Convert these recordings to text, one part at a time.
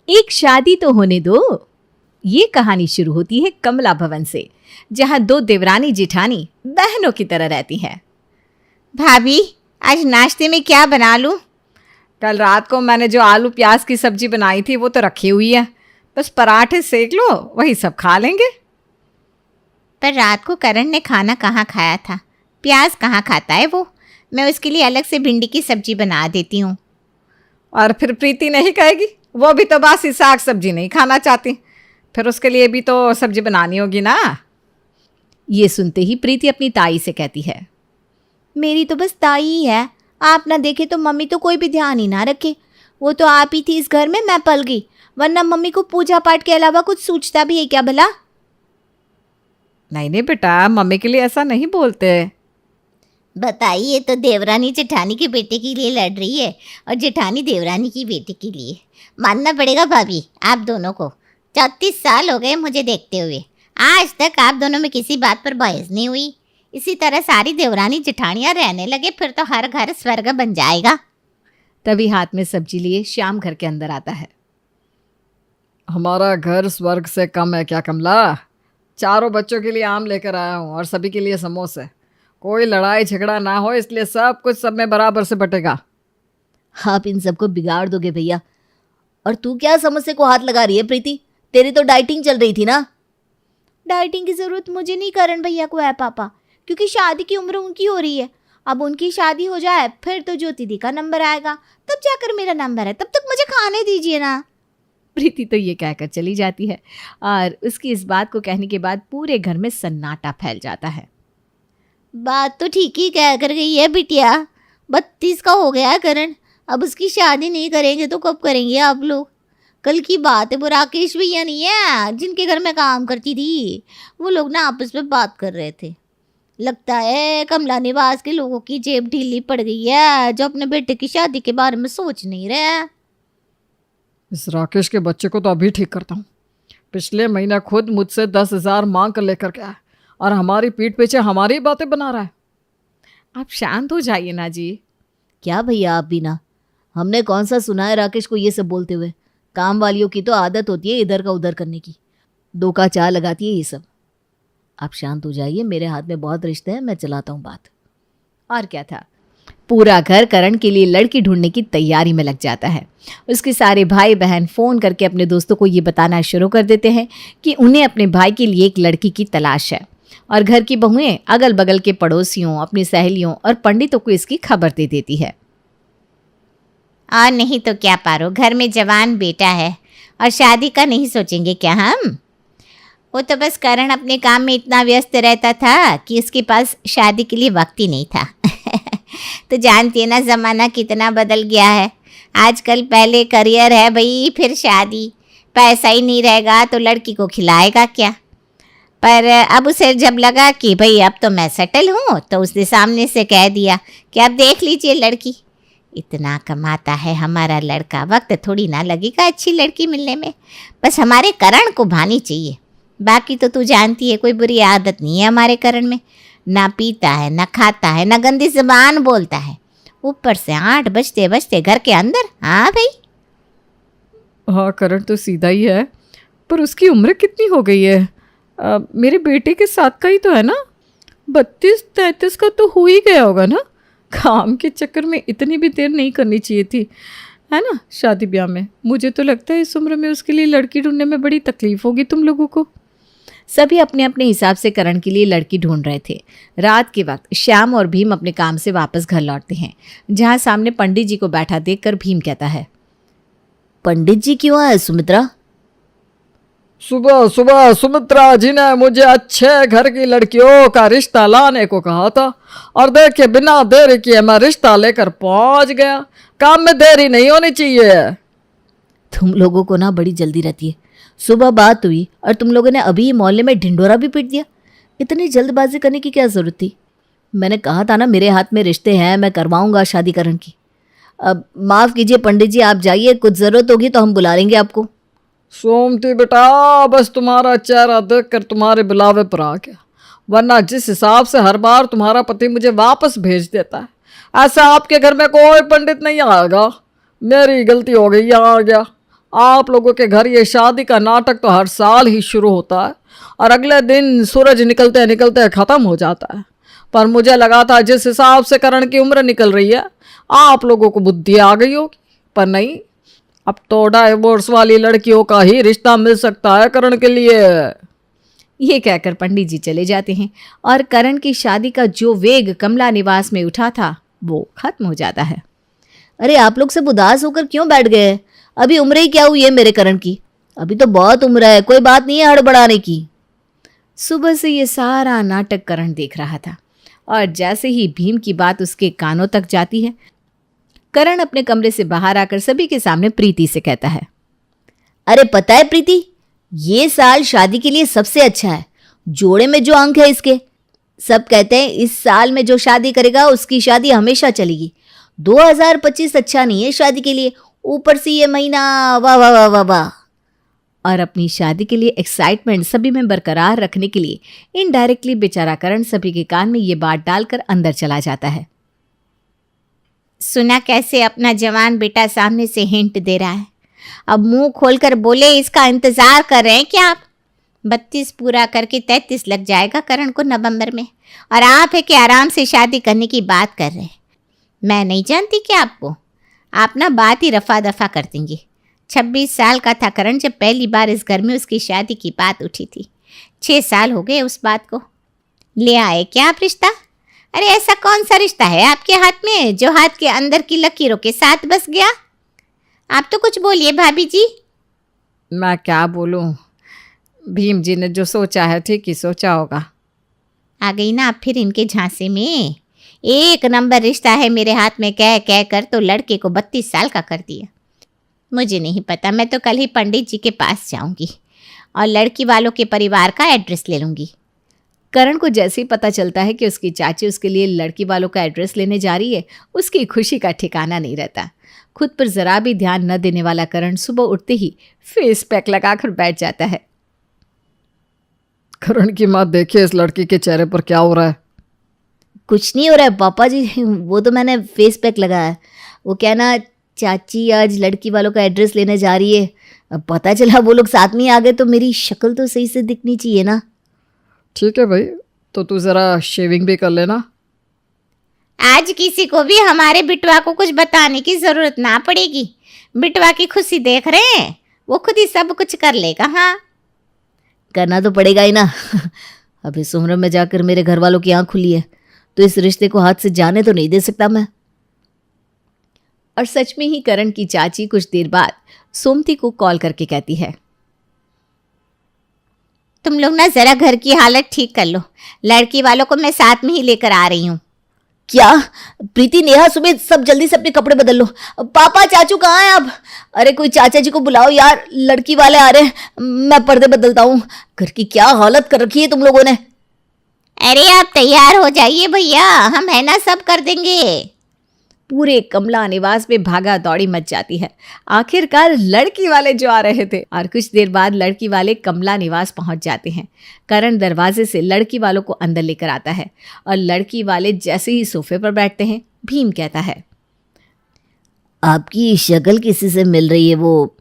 एक शादी तो होने दो। ये कहानी शुरू होती है कमला भवन से, जहां दो देवरानी जेठानी बहनों की तरह रहती हैं। भाभी, आज नाश्ते में क्या बना लूं? कल रात को मैंने जो आलू प्याज की सब्जी बनाई थी वो तो रखी हुई है, बस पराठे सेक लो, वही सब खा लेंगे। पर रात को करण ने खाना कहाँ खाया था? प्याज कहाँ खाता है वो? मैं उसके लिए अलग से भिंडी की सब्जी बना देती हूँ। और फिर प्रीति नहीं कहेगी, वो भी तो बासी साग सब्जी नहीं खाना चाहती, फिर उसके लिए भी तो सब्जी बनानी होगी ना। ये सुनते ही प्रीति अपनी ताई से कहती है, मेरी तो बस ताई ही है, आप ना देखे तो मम्मी तो कोई भी ध्यान ही ना रखे। वो तो आप ही थी इस घर में, मैं पल गई, वरना मम्मी को पूजा पाठ के अलावा कुछ सूझता भी है क्या भला? नहीं नहीं बेटा, मम्मी के लिए ऐसा नहीं बोलते। बताइए, तो देवरानी जेठानी के बेटे के लिए लड़ रही है और जेठानी देवरानी की बेटी के लिए। मानना पड़ेगा भाभी, आप दोनों को 34 साल हो गए मुझे देखते हुए, आज तक आप दोनों में किसी बात पर बहस नहीं हुई। इसी तरह सारी देवरानी जेठानियां रहने लगे, फिर तो हर घर स्वर्ग बन जाएगा। तभी हाथ में सब्जी लिए श्याम घर के अंदर आता है। हमारा घर स्वर्ग से कम है क्या कमला? चारों बच्चों के लिए आम लेकर आया हूँ और सभी के लिए समोसे। कोई लड़ाई झगड़ा ना हो, इसलिए सब कुछ सब में बराबर से बटेगा। आप इन सबको बिगाड़ दोगे भैया। और तू क्या समोसे को हाथ लगा रही है प्रीति? तेरी तो डाइटिंग चल रही थी ना। डाइटिंग की जरूरत मुझे नहीं करण भैया को है पापा, क्योंकि शादी की उम्र उनकी हो रही है। अब उनकी शादी हो जाए फिर तो ज्योति दी का नंबर आएगा, तब जाकर मेरा नंबर है, तब तक मुझे खाने दीजिए ना। प्रीति तो ये कहकर चली जाती है और उसकी इस बात को कहने के बाद पूरे घर में सन्नाटा फैल जाता है। बात तो ठीक ही कह कर गई है बिटिया, 32 का हो गया है करण, अब उसकी शादी नहीं करेंगे तो कब करेंगे आप लोग? कल की बात है, वो राकेश भैया नहीं है जिनके घर में काम करती थी, वो लोग ना आपस में बात कर रहे थे। लगता है कमला निवास के लोगों की जेब ढीली पड़ गई है, जो अपने बेटे की शादी के बारे में सोच नहीं रहे। इस राकेश के बच्चे को तो अभी ठीक करता हूँ। पिछले महीना खुद मुझसे 10,000 मांग कर लेकर गया है और हमारी पीठ पीछे हमारी बातें बना रहा है। आप शांत हो जाइए ना जी। क्या भैया आप भी ना, हमने कौन सा सुना है राकेश को ये सब बोलते हुए? काम वालियों की तो आदत होती है इधर का उधर करने की, दो का चार लगाती है ये सब। आप शांत हो जाइए, मेरे हाथ में बहुत रिश्ते हैं, मैं चलाता हूँ बात। और क्या था, पूरा घर करण के लिए लड़की ढूंढने की तैयारी में लग जाता है। उसके सारे भाई बहन फ़ोन करके अपने दोस्तों को ये बताना शुरू कर देते हैं कि उन्हें अपने भाई के लिए एक लड़की की तलाश है, और घर की बहुएं अगल बगल के पड़ोसियों, अपनी सहेलियों और पंडितों को इसकी खबर दे देती है। और नहीं तो क्या पारो, घर में जवान बेटा है और शादी का नहीं सोचेंगे क्या हम? वो तो बस करण अपने काम में इतना व्यस्त रहता था कि उसके पास शादी के लिए वक्त ही नहीं था। तो जानती है ना ज़माना कितना बदल गया है आजकल। पहले करियर है भाई, फिर शादी। पैसा ही नहीं रहेगा तो लड़की को खिलाएगा क्या? पर अब उसे जब लगा कि भाई अब तो मैं सेटल हूँ, तो उसने सामने से कह दिया कि अब देख लीजिए लड़की, इतना कमाता है हमारा लड़का, वक्त थोड़ी ना लगेगा अच्छी लड़की मिलने में, बस हमारे करण को भानी चाहिए। बाकी तो तू जानती है कोई बुरी आदत नहीं है हमारे करण में, ना पीता है, ना खाता है, ना गंदी ज़बान बोलता है, ऊपर से 8 बजते बजते घर के अंदर। हाँ भाई। हाँ, करण तो सीधा ही है, पर उसकी उम्र कितनी हो गई है? मेरे बेटे के साथ का ही तो है ना, 32-33 का तो हो ही गया होगा ना। काम के चक्कर में इतनी भी देर नहीं करनी चाहिए थी, है ना, शादी ब्याह में। मुझे तो लगता है इस उम्र में उसके लिए लड़की ढूंढने में बड़ी तकलीफ होगी तुम लोगों को। सभी अपने अपने हिसाब से करण के लिए लड़की ढूंढ रहे थे। रात के वक्त श्याम और भीम अपने काम से वापस घर लौटते हैं, जहाँ सामने पंडित जी को बैठा देखकर भीम कहता है, पंडित जी क्यों आए सुमित्रा? सुबह सुबह सुमित्रा जी ने मुझे अच्छे घर की लड़कियों का रिश्ता लाने को कहा था, और देखिए बिना देरी किए मैं रिश्ता लेकर पहुंच गया। काम में देरी नहीं होनी चाहिए। तुम लोगों को ना बड़ी जल्दी रहती है। सुबह बात हुई और तुम लोगों ने अभी मोहल्ले में ढिंडोरा भी पीट दिया। इतनी जल्दबाजी करने की क्या जरूरत थी? मैंने कहा था ना मेरे हाथ में रिश्ते हैं, मैं करवाऊंगा शादी करण की। अब माफ़ कीजिए पंडित जी, आप जाइए, कुछ ज़रूरत होगी तो हम बुला लेंगे आपको। सोमती बेटा, बस तुम्हारा चेहरा देखकर तुम्हारे बुलावे पर आ गया, वरना जिस हिसाब से हर बार तुम्हारा पति मुझे वापस भेज देता है, ऐसा आपके घर में कोई पंडित नहीं आएगा। मेरी गलती हो गई, यहाँ आ गया। आप लोगों के घर ये शादी का नाटक तो हर साल ही शुरू होता है और अगले दिन सूरज निकलते निकलते ख़त्म हो जाता है। पर मुझे लगा था जिस हिसाब से करण की उम्र निकल रही है आप लोगों को बुद्धि आ गई होगी, पर नहीं, अब तो डाइवोर्स वाली लड़कियों का ही रिश्ता मिल सकता है करण के लिए। ये कहकर पंडित जी चले जाते हैं और करण की शादी का जो वेग कमला निवास में उठा था वो खत्म हो जाता है। अरे आप लोग सब उदास होकर क्यों बैठ गए? अभी उम्र ही क्या हुई है मेरे करण की? अभी तो बहुत उम्र है, कोई बात नहीं है हड़बड़ाने की। सुबह से ये सारा नाटक करण देख रहा था और जैसे ही भीम की बात उसके कानों तक जाती है, करण अपने कमरे से बाहर आकर सभी के सामने प्रीति से कहता है, अरे पता है प्रीति, ये साल शादी के लिए सबसे अच्छा है। जोड़े में जो अंक है इसके, सब कहते हैं इस साल में जो शादी करेगा उसकी शादी हमेशा चलेगी। 2025 अच्छा नहीं है शादी के लिए, ऊपर से ये महीना, वाह वाह वाह वाह वाह। और अपनी शादी के लिए एक्साइटमेंट सभी में बरकरार रखने के लिए इनडायरेक्टली बेचारा करण सभी के कान में ये बात डालकर अंदर चला जाता है। सुना कैसे अपना जवान बेटा सामने से हिंट दे रहा है। अब मुंह खोलकर बोले, इसका इंतजार कर रहे हैं क्या आप? 32 पूरा करके 33 लग जाएगा करण को नवंबर में, और आप है कि आराम से शादी करने की बात कर रहे हैं। मैं नहीं जानती क्या आपको, आप ना बात ही रफा दफा कर देंगे। 26 साल का था करण जब पहली बार इस घर में उसकी शादी की बात उठी थी। 6 साल हो गए उस बात को। ले आए क्या आप रिश्ता? अरे ऐसा कौन सा रिश्ता है आपके हाथ में जो हाथ के अंदर की लकीरों के साथ बस गया? आप तो कुछ बोलिए भाभी जी। मैं क्या बोलूं, भीम जी ने जो सोचा है ठीक ही सोचा होगा। आ गई ना आप फिर इनके झांसे में। एक नंबर रिश्ता है मेरे हाथ में कह कह कर तो लड़के को 32 साल का कर दिया। मुझे नहीं पता, मैं तो कल ही पंडित जी के पास जाऊंगी और लड़की वालों के परिवार का एड्रेस ले लूंगी। करण को जैसे ही पता चलता है कि उसकी चाची उसके लिए लड़की वालों का एड्रेस लेने जा रही है, उसकी खुशी का ठिकाना नहीं रहता। खुद पर जरा भी ध्यान न देने वाला करण सुबह उठते ही फेस पैक लगाकर बैठ जाता है। करण की माँ देखिए इस लड़की के चेहरे पर क्या हो रहा है। कुछ नहीं हो रहा है पापा जी, वो तो मैंने फेस पैक लगाया है। वो क्या ना, चाची आज लड़की वालों का एड्रेस लेने जा रही है। अब पता चला वो लोग साथ में आ गए तो मेरी शक्ल तो सही से दिखनी चाहिए ना। ठीक है भाई, तो तू ज़रा शेविंग भी कर लेना। आज किसी को भी हमारे बिटवा को कुछ बताने की जरूरत ना पड़ेगी। बिटवा की खुशी देख रहे हैं, वो खुद ही सब कुछ कर लेगा। हाँ, करना तो पड़ेगा ही ना। अब इस उम्र में जाकर मेरे घर वालों की आँख खुली है तो इस रिश्ते को हाथ से जाने तो नहीं दे सकता मैं। और सच में ही करण की चाची कुछ देर बाद सोमती को कॉल करके कहती है, तुम लोग ना जरा घर की हालत ठीक कर लो, लड़की वालों को मैं साथ में ही लेकर आ रही हूँ। क्या प्रीति, नेहा, सुबह सब जल्दी से अपने कपड़े बदल लो। पापा चाचू कहाँ हैं अब? अरे कोई चाचा जी को बुलाओ यार, लड़की वाले आ रहे हैं। मैं पर्दे बदलता हूँ। घर की क्या हालत कर रखी है तुम लोगों ने। अरे आप तैयार हो जाइए भैया, हम है ना सब कर देंगे। पूरे कमला निवास में भागा दौड़ी मच जाती है। आखिरकार लड़की वाले जो आ रहे थे और कुछ देर बाद लड़की वाले कमला निवास पहुंच जाते हैं। करण दरवाजे से लड़की वालों को अंदर लेकर आता है और लड़की वाले जैसे ही सोफे पर बैठते हैं, भीम कहता है, आपकी शक्ल किसी से मिल रही है। वो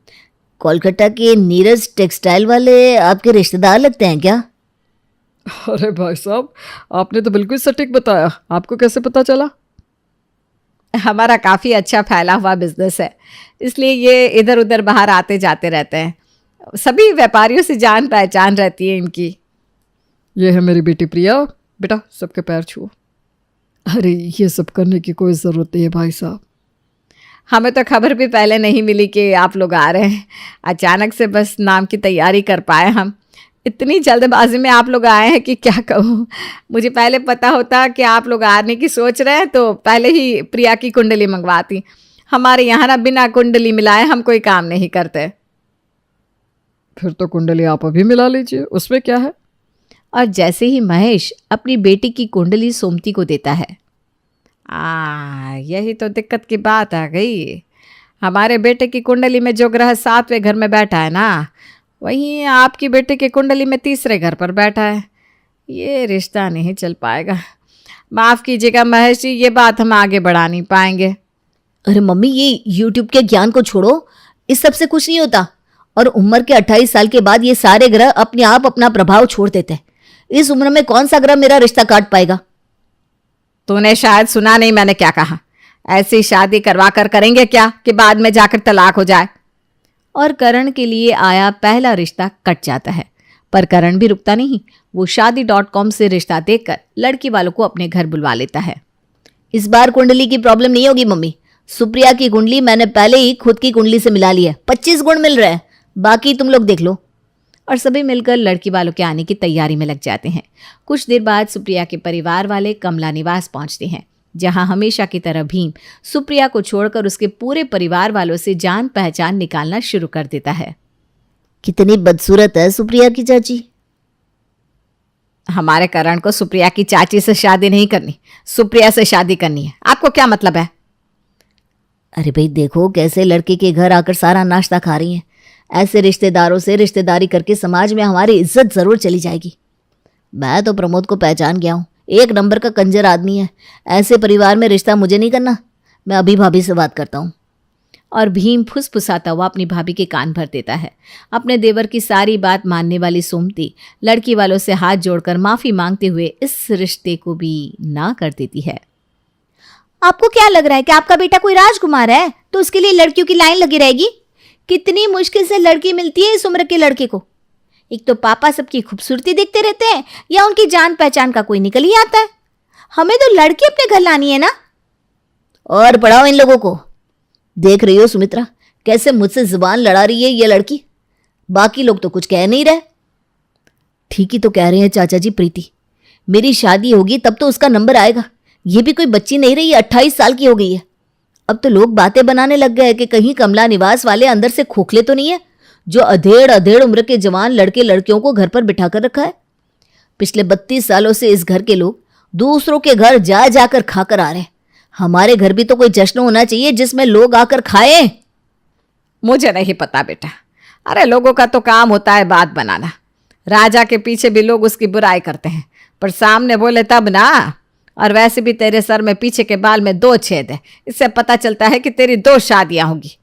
कोलकाता के नीरज टेक्सटाइल वाले आपके रिश्तेदार लगते हैं क्या? अरे भाई साहब, आपने तो बिल्कुल सटीक बताया। आपको कैसे पता चला? हमारा काफ़ी अच्छा फैला हुआ बिजनेस है, इसलिए ये इधर उधर बाहर आते जाते रहते हैं। सभी व्यापारियों से जान पहचान रहती है इनकी। ये है मेरी बेटी प्रिया। बेटा सबके पैर छुओ। अरे ये सब करने की कोई ज़रूरत नहीं है भाई साहब। हमें तो खबर भी पहले नहीं मिली कि आप लोग आ रहे हैं। अचानक से बस नाम की तैयारी कर पाए हम। इतनी जल्दबाजी में आप लोग आए हैं कि क्या कहूँ। मुझे पहले पता होता कि आप लोग आने की सोच रहे हैं तो पहले ही प्रिया की कुंडली मंगवाती। हमारे यहाँ ना बिना कुंडली मिलाए हम कोई काम नहीं करते। फिर तो कुंडली आप अभी मिला लीजिए, उसमें क्या है। और जैसे ही महेश अपनी बेटी की कुंडली सोमती को देता है, यही तो दिक्कत की बात आ गई। हमारे बेटे की कुंडली में जो ग्रह 7वें घर में बैठा है ना, वहीं आपकी बेटे की कुंडली में 3रे घर पर बैठा है। ये रिश्ता नहीं चल पाएगा। माफ़ कीजिएगा महेश जी, ये बात हम आगे बढ़ा नहीं पाएंगे। अरे मम्मी, ये यूट्यूब के ज्ञान को छोड़ो, इस सब से कुछ नहीं होता। और उम्र के 28 साल के बाद ये सारे ग्रह अपने आप अपना प्रभाव छोड़ देते हैं। इस उम्र में कौन सा ग्रह मेरा रिश्ता काट पाएगा? तूने शायद सुना नहीं मैंने क्या कहा। ऐसी शादी करवा कर करेंगे क्या कि बाद में जाकर तलाक हो जाए। और करण के लिए आया पहला रिश्ता कट जाता है। पर करण भी रुकता नहीं। वो शादी.com से रिश्ता देखकर लड़की वालों को अपने घर बुलवा लेता है। इस बार कुंडली की प्रॉब्लम नहीं होगी मम्मी। सुप्रिया की कुंडली मैंने पहले ही खुद की कुंडली से मिला ली है। 25 गुण मिल रहे हैं, बाकी तुम लोग देख लो। और सभी मिलकर लड़की वालों के आने की तैयारी में लग जाते हैं। कुछ देर बाद सुप्रिया के परिवार वाले कमला निवास पहुंचते हैं, जहां हमेशा की तरह भीम सुप्रिया को छोड़कर उसके पूरे परिवार वालों से जान पहचान निकालना शुरू कर देता है। कितनी बदसूरत है सुप्रिया की चाची। हमारे करण को सुप्रिया की चाची से शादी नहीं करनी, सुप्रिया से शादी करनी है। आपको क्या मतलब है? अरे भाई देखो कैसे लड़के के घर आकर सारा नाश्ता खा रही हैं। ऐसे रिश्तेदारों से रिश्तेदारी करके समाज में हमारी इज्जत जरूर चली जाएगी। मैं तो प्रमोद को पहचान गया हूँ, एक नंबर का कंजर आदमी है। ऐसे परिवार में रिश्ता मुझे नहीं करना। मैं अभी भाभी से बात करता हूँ। और भीम फुसफुसाता हुआ अपनी भाभी के कान भर देता है। अपने देवर की सारी बात मानने वाली सोमती लड़की वालों से हाथ जोड़कर माफी मांगते हुए इस रिश्ते को भी ना कर देती है। आपको क्या लग रहा है कि आपका बेटा कोई राजकुमार है तो उसके लिए लड़कियों की लाइन लगी रहेगी? कितनी मुश्किल से लड़की मिलती है इस उम्र के लड़के को। एक तो पापा सबकी खूबसूरती देखते रहते हैं या उनकी जान पहचान का कोई निकल ही आता है। हमें तो लड़की अपने घर लानी है ना। और पढ़ाओ इन लोगों को। देख रही हो सुमित्रा कैसे मुझसे जुबान लड़ा रही है ये लड़की। बाकी लोग तो कुछ कह नहीं रहे। ठीक ही तो कह रहे हैं चाचा जी प्रीति। मेरी शादी होगी तब तो उसका नंबर आएगा। ये भी कोई बच्ची नहीं रही, 28 साल की हो गई है। अब तो लोग बातें बनाने लग गए कि कहीं कमला निवास वाले अंदर से खोखले तो नहीं है, जो अधेड़ अधेड़ उम्र के जवान लड़के लड़कियों को घर पर बिठा कर रखा है। पिछले 32 सालों से इस घर के लोग दूसरों के घर जा जाकर खाकर आ रहे हैं। हमारे घर भी तो कोई जश्न होना चाहिए जिसमें लोग आकर खाएं। मुझे नहीं पता बेटा। अरे लोगों का तो काम होता है बात बनाना। राजा के पीछे भी लोग उसकी बुराई करते हैं, पर सामने बोले तब ना। और वैसे भी तेरे सर में पीछे के बाल में 2 छेद है। इससे पता चलता है कि तेरी 2 शादियां होंगी।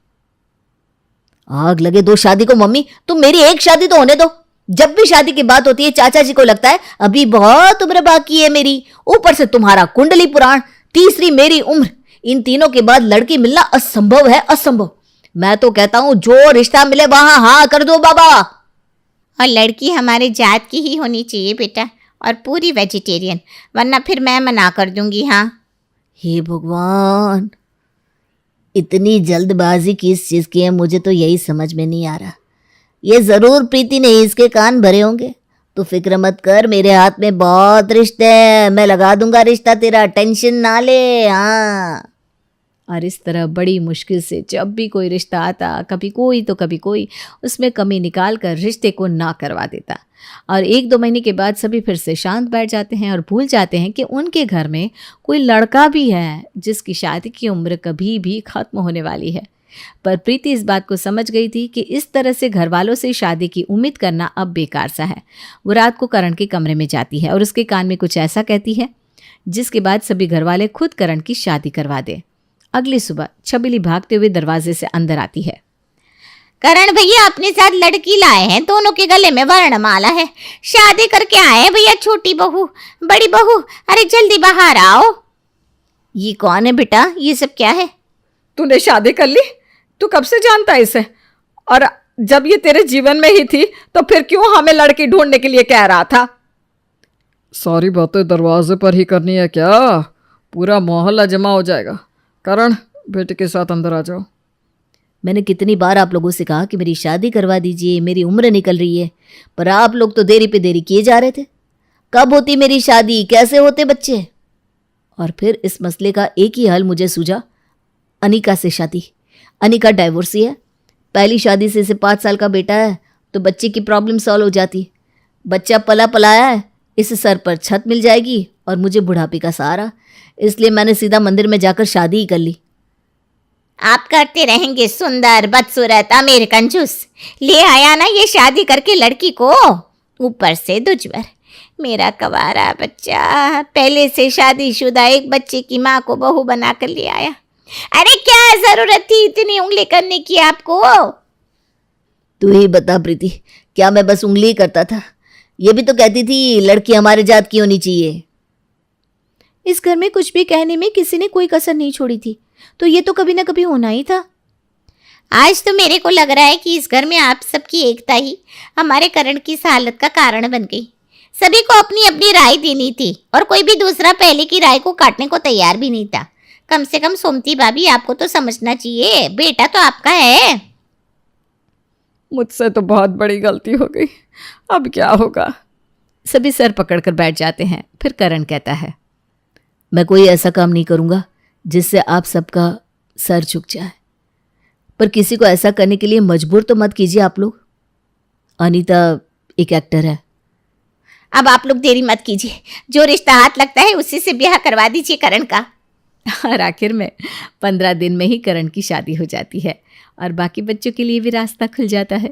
आग लगे 2 शादी को मम्मी, तुम मेरी एक शादी तो होने दो। जब भी शादी की बात होती है चाचा जी को लगता है अभी बहुत उम्र बाकी है मेरी। ऊपर से तुम्हारा कुंडली पुराण, तीसरी मेरी उम्र। इन तीनों के बाद लड़की मिलना असंभव है, असंभव। मैं तो कहता हूं जो रिश्ता मिले वहां हाँ कर दो बाबा। और लड़की हमारे जात की ही होनी चाहिए बेटा, और पूरी वेजिटेरियन, वरना फिर मैं मना कर दूंगी। हाँ हे भगवान, इतनी जल्दबाजी किस चीज की है मुझे तो यही समझ में नहीं आ रहा। ये जरूर प्रीति ने इसके कान भरे होंगे। तो फिक्र मत कर, मेरे हाथ में बहुत रिश्ते हैं। मैं लगा दूंगा रिश्ता तेरा, टेंशन ना ले। हाँ। और इस तरह बड़ी मुश्किल से जब भी कोई रिश्ता आता, कभी कोई तो कभी कोई, उसमें कमी निकाल कर रिश्ते को ना करवा देता। और 1-2 महीने के बाद सभी फिर से शांत बैठ जाते हैं और भूल जाते हैं कि उनके घर में कोई लड़का भी है जिसकी शादी की उम्र कभी भी खत्म होने वाली है। पर प्रीति इस बात को समझ गई थी कि इस तरह से घर वालों से शादी की उम्मीद करना अब बेकार सा है। वो रात को करण के कमरे में जाती है और उसके कान में कुछ ऐसा कहती है जिसके बाद सभी घर वाले खुद करण की शादी करवा दे। अगली सुबह छबीली भागते हुए दरवाजे से अंदर आती है। करण भैया अपने साथ लड़की लाए हैं, दोनों के गले में वर्णमाला है। शादी करके आए हैं भैया, छोटी बहू बड़ी बहू। अरे जल्दी बाहर आओ। ये कौन है बेटा? ये सब क्या है? तूने शादी कर ली? तू कब से जानता है इसे? और जब ये तेरे जीवन में ही थी तो फिर क्यों हमें लड़की ढूंढने के लिए कह रहा था? सारी बातें दरवाजे पर ही करनी है क्या? पूरा मोहल्ला जमा हो जाएगा। करण, बेटे के साथ अंदर आ जाओ। मैंने कितनी बार आप लोगों से कहा कि मेरी शादी करवा दीजिए, मेरी उम्र निकल रही है, पर आप लोग तो देरी पे देरी किए जा रहे थे। कब होती मेरी शादी, कैसे होते बच्चे? और फिर इस मसले का एक ही हल मुझे सूझा, अनिका से शादी। अनिका डाइवोर्सी है। पहली शादी से इसे 5 साल का बेटा है, तो बच्चे की प्रॉब्लम सॉल्व हो जाती। बच्चा पला पलाया है, इस सर पर छत मिल जाएगी और मुझे बुढ़ापे का सहारा। इसलिए मैंने सीधा मंदिर में जाकर शादी ही कर ली। आप करते रहेंगे सुंदर बदसूरत अमीर कंजूस। ले आया ना ये शादी करके लड़की को, ऊपर से दुजवर। मेरा कवारा बच्चा पहले से शादीशुदा एक बच्चे की माँ को बहू बना कर ले आया। अरे क्या जरूरत थी इतनी उंगली करने की आपको? तू ही बता प्रीति, क्या मैं बस उंगली ही करता था? ये भी तो कहती थी लड़की हमारे जात की होनी चाहिए। इस घर में कुछ भी कहने में किसी ने कोई कसर नहीं छोड़ी थी, तो ये तो कभी ना कभी होना ही था। आज तो मेरे को लग रहा है कि इस घर में आप सबकी एकता ही हमारे करण की इस हालत का कारण बन गई। सभी को अपनी अपनी राय देनी थी और कोई भी दूसरा पहले की राय को काटने को तैयार भी नहीं था। कम से कम सोमती भाभी आपको तो समझना चाहिए, बेटा तो आपका है। मुझसे तो बहुत बड़ी गलती हो गई, अब क्या होगा? सभी सर पकड़कर बैठ जाते हैं। फिर करण कहता है, मैं कोई ऐसा काम नहीं करूंगा जिससे आप सबका सर झुक जाए, पर किसी को ऐसा करने के लिए मजबूर तो मत कीजिए आप लोग। अनीता एक एक्टर है। अब आप लोग देरी मत कीजिए, जो रिश्ता हाथ लगता है उसी से ब्याह करवा दीजिए करण का। और आखिर में 15 दिन में ही करण की शादी हो जाती है और बाकी बच्चों के लिए भी रास्ता खुल जाता है।